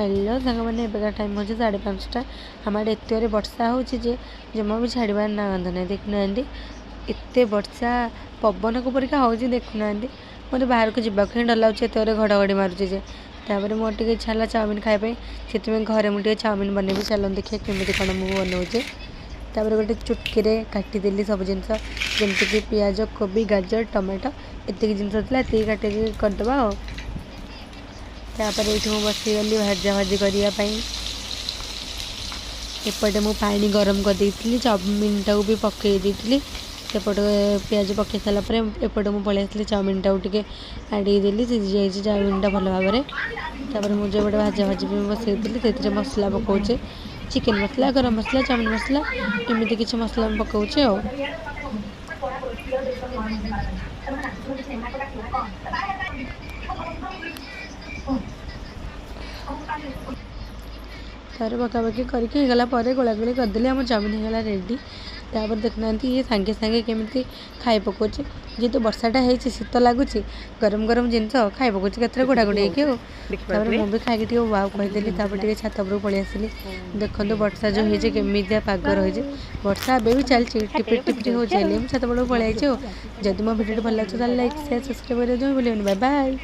Hello सांग मैंने एबेका time हो 5:30 हम आड़े एत वर्षा हो जमा भी छाड़बार ना गंध ना देखुना एत वर्षा पवन को परिका हो देखुना मत बाहर को जावाक ही डर लगे एत घड़घड़ी मारुचे तापर मोर टे इच्छा है चाउमिन खायापी से घरे मुझे चाउमिन बनैबी चलो देखिए केमी कौन मुझे बनाऊे तापर गोटे चुटकी काटिदेली सब जिनस जमीक पियाज कोबी गाजर टमाटो एतिक जिनस ये काटिक करदे तापर ये बसीगली भाजा भाजी करने एपटे मु पानी गरम कर देती चाउमिन टाक भी पकई देती सेपटे पियाज पकई सारापर एपटे मुझे पलि आसली चाउमिन टाक टे आड़देली सीझी जाइए चाउमिन टा भल भाव में मुझे एपटे भाजा भाजी भी बसईली से मसला पकाऊे चिकेन मसला गरम मसला चाउमिन मसला एमती किसी मसला पकाऊे तार पकापाखि करके गोलागोली करदेली आम चाउमिन होगा रेडी तापर देखना ये सांगे सांगे केमी खाई पकाचे जेहेतु वर्षाटा है शीत लगुच गरम गरम जिनस खाई पकाचे के घोड़ाघोड़ी होकर मुझे खाई वाव कहीदेली छात पर पलि आसली देखो वर्षा जो है केमी पाग रही वर्षा ए भी चलती टिपी टिपी हो छात पर पलि जदि मो भिडियो भल लगे लाइक शेयर सब्सक्राइब कर दिखाई बाय बाय।